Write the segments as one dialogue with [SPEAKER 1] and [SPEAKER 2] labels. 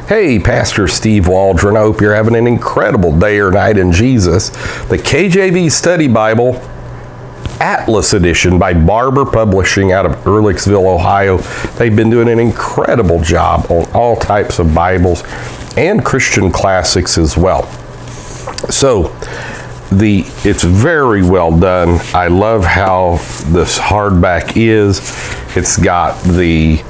[SPEAKER 1] Hey, Pastor Steve Waldron. I hope you're having an incredible day or night in Jesus. The KJV Study Bible, Atlas Edition by Barber Publishing out of Ehrlichsville, Ohio. They've been doing an incredible job on all types of Bibles and Christian classics as well. So, it's very well done. I love how this hardback is. It's got the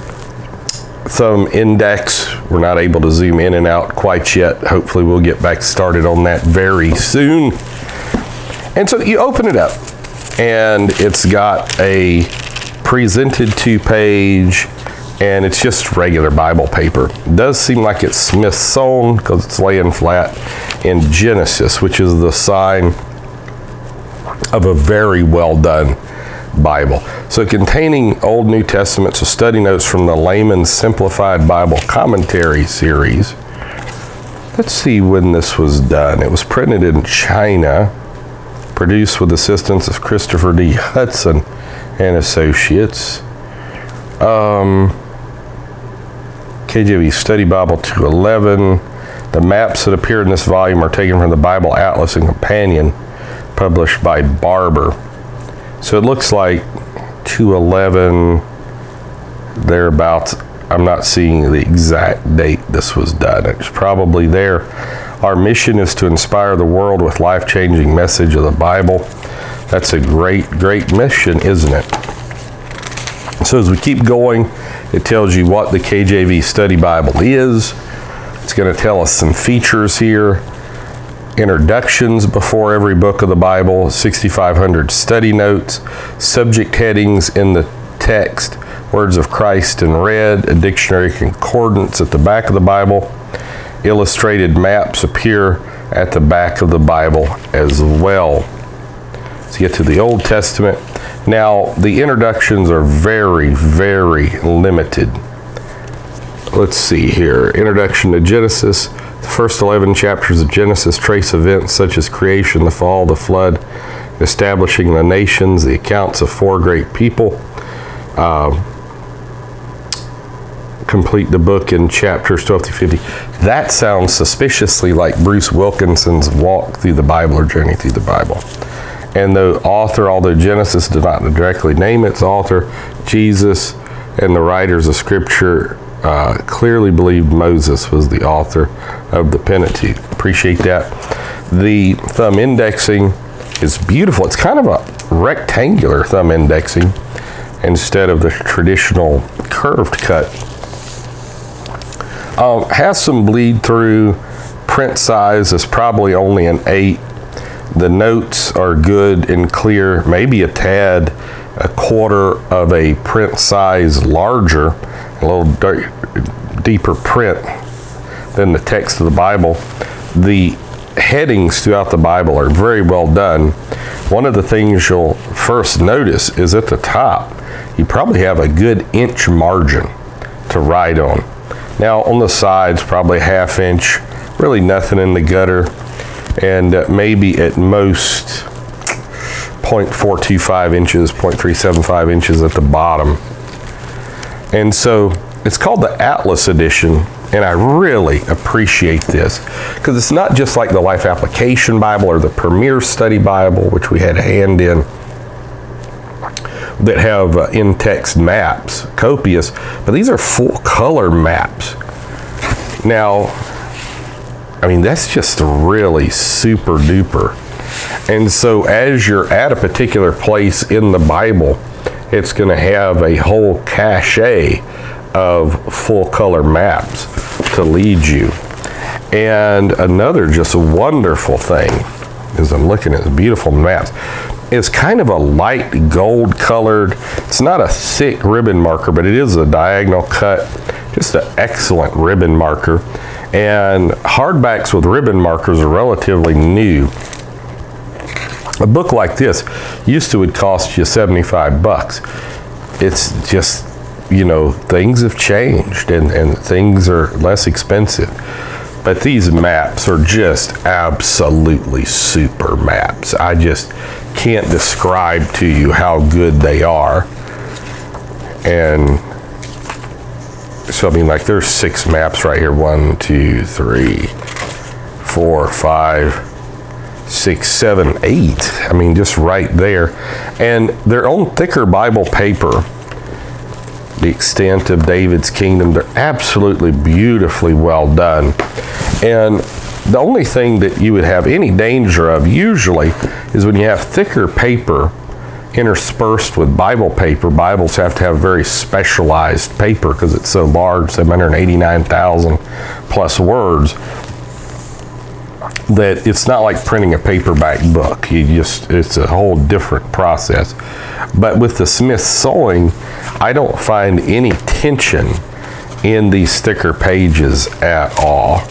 [SPEAKER 1] thumb index. We're not able to zoom in and out quite yet. Hopefully we'll get back started on that very soon. And so you open it up and it's got a presented to page, and it's just regular Bible paper. It does seem like it's Smith sewn because it's laying flat in Genesis, which is the sign of a very well done Bible. So containing Old New Testaments with study notes from the Layman's Simplified Bible Commentary series. Let's see when this was done. It was printed in China, produced with assistance of Christopher D. Hudson and Associates. KJV Study Bible 211. The maps that appear in this volume are taken from the Bible Atlas and Companion, published by Barber. So it looks like 211, thereabouts. I'm not seeing the exact date this was done. It's probably there. Our mission is to inspire the world with life-changing message of the Bible. That's a great, great mission, isn't it? So as we keep going, it tells you what the KJV Study Bible is. It's going to tell us some features here. Introductions before every book of the Bible, 6,500 study notes, subject headings in the text, words of Christ in red, a dictionary concordance at the back of the Bible. Illustrated maps appear at the back of the Bible as well. Let's get to the Old Testament. Now, the introductions are very, very limited. Let's see here. Introduction to Genesis. The first 11 chapters of Genesis trace events such as creation, the fall, the flood, establishing the nations, the accounts of four great people. Complete the book in chapters 12 through 50. That sounds suspiciously like Bruce Wilkinson's walk through the Bible or journey through the Bible. And the author, although Genesis did not directly name its author, Jesus and the writers of Scripture clearly believed Moses was the author of the Pentateuch. Appreciate that. The thumb indexing is beautiful. It's kind of a rectangular thumb indexing instead of the traditional curved cut. Has some bleed through. Print size is probably only an 8. The notes are good and clear, maybe a tad, a quarter of a print size larger, a little deeper print than the text of the Bible. The headings throughout the Bible are very well done. One of the things you'll first notice is at the top, you probably have a good inch margin to write on. Now on the sides, probably 1/2 inch, really nothing in the gutter, and maybe at most 0.425 inches, 0.375 inches at the bottom. And so it's called the Atlas Edition, and I really appreciate this because it's not just like the Life Application Bible or the Premier Study Bible, which we had a hand in, that have in-text maps, copious, but these are full color maps. Now, I mean, that's just really super duper. And so as you're at a particular place in the Bible, it's going to have a whole cache of full color maps to lead you. And another just wonderful thing, as I'm looking at the beautiful maps, is kind of a light gold colored. It's not a thick ribbon marker, but it is a diagonal cut, just an excellent ribbon marker. And hardbacks with ribbon markers are relatively new. A book like this would cost you $75. It's just, you know, things have changed and things are less expensive. But these maps are just absolutely super maps. I just can't describe to you how good they are. And So, I mean, like there's 6 maps right here. 1, 2, 3, 4, 5, 6, 7, 8. I mean, just right there. And they're on thicker Bible paper. The extent of David's kingdom, they're absolutely beautifully well done. And the only thing that you would have any danger of usually is when you have thicker paper interspersed with Bible paper. Bibles have to have very specialized paper because it's so large, 789,000 plus words, that it's not like printing a paperback book. It's a whole different process. But with the Smith sewing, I don't find any tension in these thicker pages at all.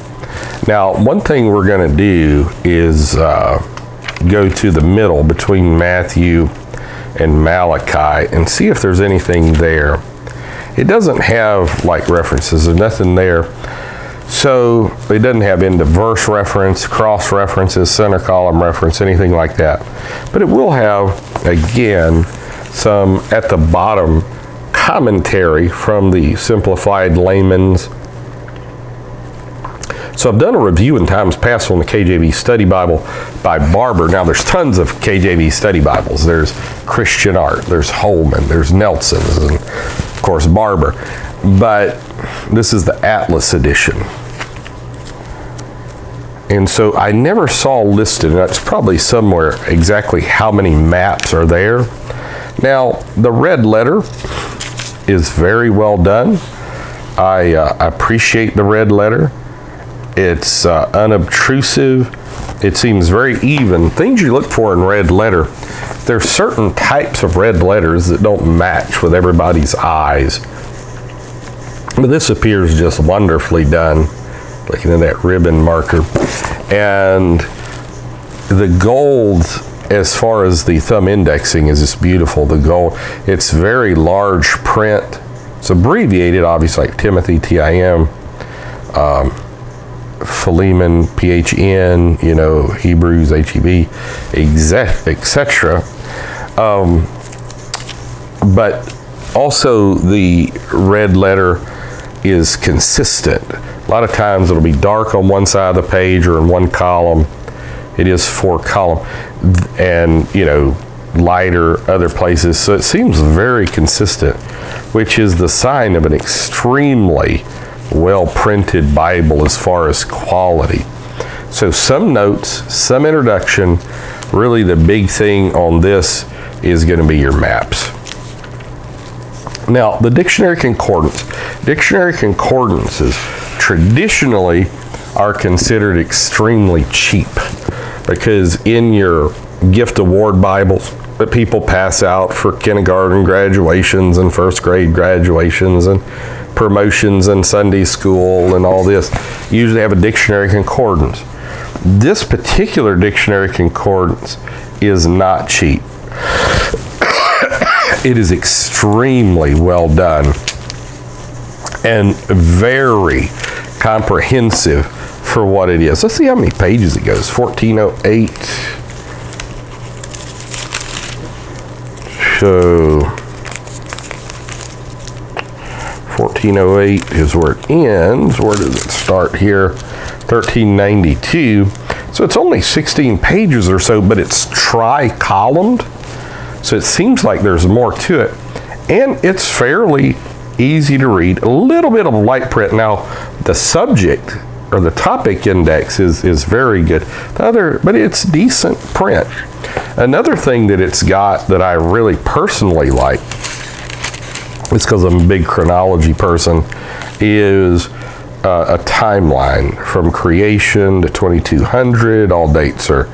[SPEAKER 1] Now, one thing we're going to do is go to the middle between Matthew and Malachi and see if there's anything there. It doesn't have like references. There's nothing there. So it doesn't have end of verse reference, cross references, center column reference, anything like that. But it will have, again, some at the bottom commentary from the Simplified Layman's. So I've done a review in times past on the KJV Study Bible by Barber. Now there's tons of KJV Study Bibles. There's Christian Art, there's Holman, there's Nelson's, and of course Barber. But this is the Atlas edition. And so I never saw listed, and it's probably somewhere, exactly how many maps are there. Now, the red letter is very well done. I appreciate the red letter. It's unobtrusive. It seems very even. Things you look for in red letter, there's certain types of red letters that don't match with everybody's eyes. But this appears just wonderfully done. Looking at that ribbon marker. And the gold, as far as the thumb indexing, is just beautiful. The gold, it's very large print. It's abbreviated, obviously, like Timothy, T-I-M, Philemon, P-H-N, Hebrews, H-E-B, etc. But also the red letter is consistent. A lot of times it'll be dark on one side of the page or in one column. It is 4 column, and lighter other places. So it seems very consistent, which is the sign of an extremely well printed Bible as far as quality. So some notes, some introduction. Really the big thing on this is going to be your maps. Now, the dictionary concordance. Dictionary concordances traditionally are considered extremely cheap because in your gift award Bibles that people pass out for kindergarten graduations and first grade graduations and promotions and Sunday school and all this, usually have a dictionary concordance. This particular dictionary concordance is not cheap. It is extremely well done and very comprehensive for what it is. Let's see how many pages it goes. 1408. So 1408 is where it ends. Where does it start here? 1392. So it's only 16 pages or so, but it's tri-columned. So it seems like there's more to it. And it's fairly easy to read. A little bit of light print. Now, the subject or the topic index is very good. But it's decent print. Another thing that it's got that I really personally like, it's because I'm a big chronology person, is a timeline from creation to 2200. All dates are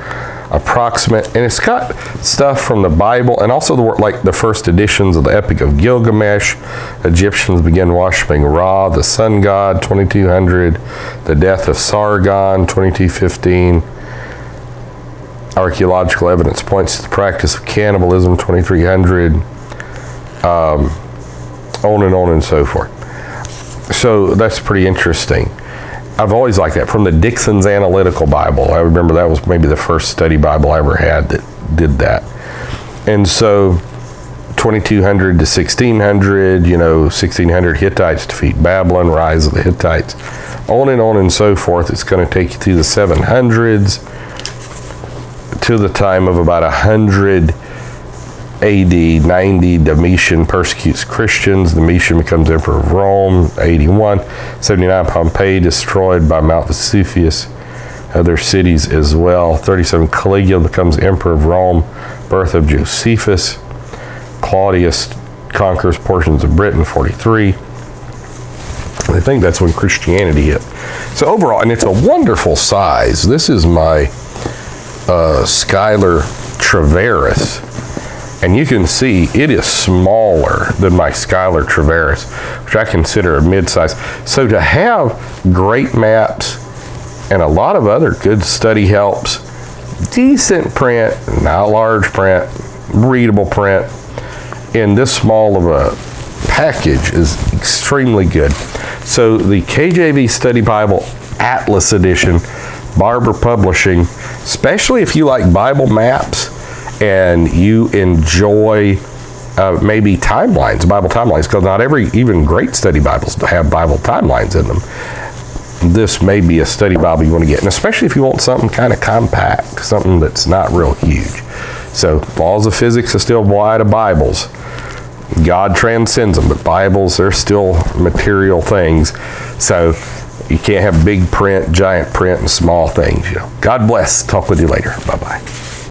[SPEAKER 1] approximate, and it's got stuff from the Bible and also the first editions of the Epic of Gilgamesh. Egyptians begin worshiping Ra, the sun god, 2200. The death of Sargon, 2215. Archaeological evidence points to the practice of cannibalism, 2300. On and on and so forth. So that's pretty interesting. I've always liked that. From the Dixon's Analytical Bible, I remember that was maybe the first study Bible I ever had that did that. And so 2200 to 1600, 1600 Hittites defeat Babylon, rise of the Hittites, on and so forth. It's going to take you through the 700s to the time of about 100 AD, 90, Domitian persecutes Christians. Domitian becomes emperor of Rome, 81. 79, Pompey destroyed by Mount Vesuvius. Other cities as well. 37, Caligula becomes emperor of Rome, birth of Josephus. Claudius conquers portions of Britain, 43. I think that's when Christianity hit. So overall, and it's a wonderful size. This is my Schuyler Treveris. And you can see it is smaller than my Schuyler Treveris, which I consider a mid-size. So to have great maps and a lot of other good study helps, decent print, not large print, readable print, in this small of a package is extremely good. So the KJV Study Bible Atlas Edition, Barber Publishing, especially if you like Bible maps and you enjoy maybe timelines, Bible timelines, because not every, even great study Bibles have Bible timelines in them. This may be a study Bible you want to get, and especially if you want something kind of compact, something that's not real huge. So laws of physics are still apply to Bibles. God transcends them, but Bibles, they're still material things. So you can't have big print, giant print, and small things. God bless. Talk with you later. Bye-bye.